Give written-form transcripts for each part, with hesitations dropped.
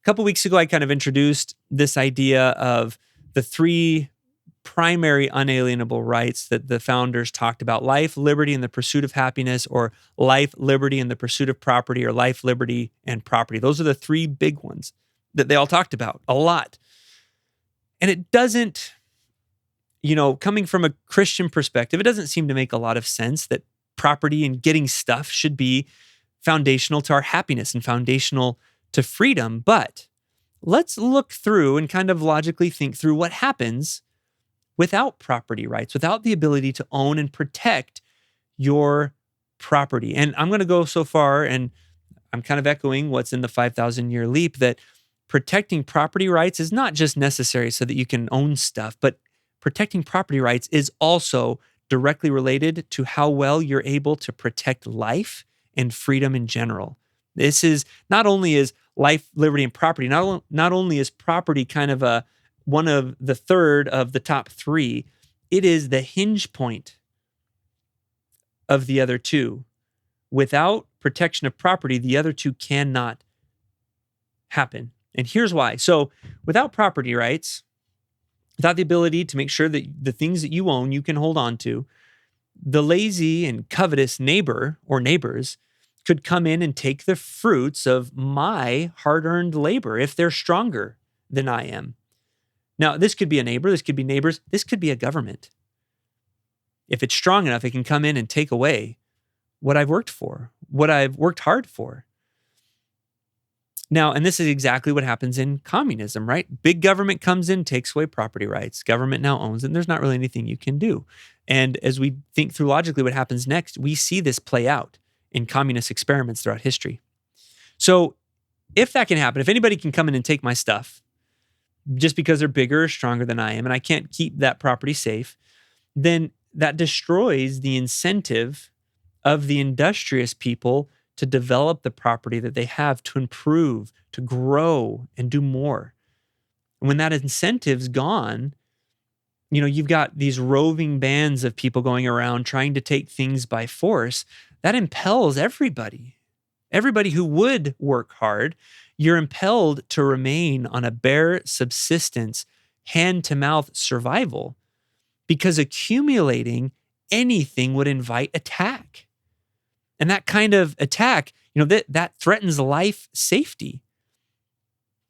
A couple weeks ago, I kind of introduced this idea of the three primary unalienable rights that the founders talked about: life, liberty, and the pursuit of happiness, or life, liberty, and the pursuit of property, or life, liberty, and property. Those are the three big ones that they all talked about a lot. And it doesn't, coming from a Christian perspective, it doesn't seem to make a lot of sense that property and getting stuff should be foundational to our happiness and foundational to freedom. But let's look through and kind of logically think through what happens without property rights, without the ability to own and protect your property. And I'm going to go so far, and I'm kind of echoing what's in the 5,000-year leap, that protecting property rights is not just necessary so that you can own stuff, but protecting property rights is also directly related to how well you're able to protect life and freedom in general. This is not only is life, liberty, and property, not only is property kind of one of the third of the top three, it is the hinge point of the other two. Without protection of property, the other two cannot happen. And here's why. So without property rights, without the ability to make sure that the things that you own, you can hold on to, the lazy and covetous neighbor or neighbors could come in and take the fruits of my hard-earned labor if they're stronger than I am. Now, this could be a neighbor, this could be neighbors, this could be a government. If it's strong enough, it can come in and take away what I've worked for, what I've worked hard for. Now, and this is exactly what happens in communism, right? Big government comes in, takes away property rights. Government now owns it, and there's not really anything you can do. And as we think through logically what happens next, we see this play out in communist experiments throughout history. So if that can happen, if anybody can come in and take my stuff just because they're bigger or stronger than I am, and I can't keep that property safe, then that destroys the incentive of the industrious people to develop the property that they have, to improve, to grow, and do more. And when that incentive's gone, you've got these roving bands of people going around trying to take things by force. That impels everybody who would work hard. You're impelled to remain on a bare subsistence, hand-to-mouth survival, because accumulating anything would invite attack. And that kind of attack, that threatens life safety.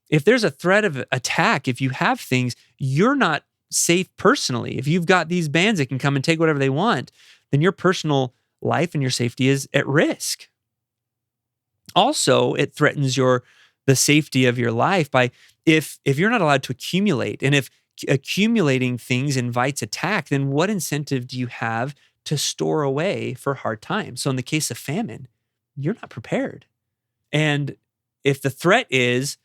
If there's a threat of attack, if you have things, you're not safe personally. If you've got these bands that can come and take whatever they want, then your personal life and your safety is at risk. Also, it threatens the safety of your life by if you're not allowed to accumulate, and if accumulating things invites attack, then what incentive do you have to store away for hard times? So in the case of famine, you're not prepared. And if the threat is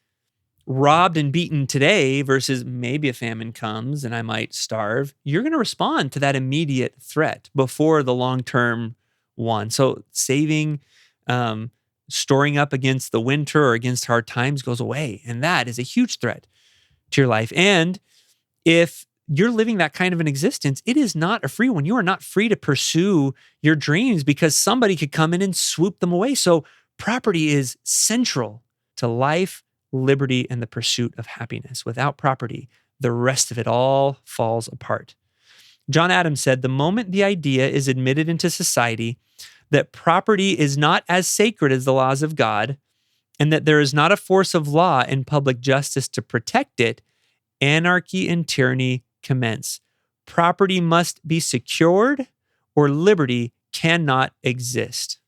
robbed and beaten today versus maybe a famine comes and I might starve, you're going to respond to that immediate threat before the long-term one. So saving, storing up against the winter or against hard times goes away. And that is a huge threat to your life. And if you're living that kind of an existence, it is not a free one. You are not free to pursue your dreams because somebody could come in and swoop them away. So property is central to life, liberty, and the pursuit of happiness. Without property, the rest of it all falls apart. John Adams said, "The moment the idea is admitted into society that property is not as sacred as the laws of God, and that there is not a force of law and public justice to protect it, anarchy and tyranny commence. Property must be secured or liberty cannot exist."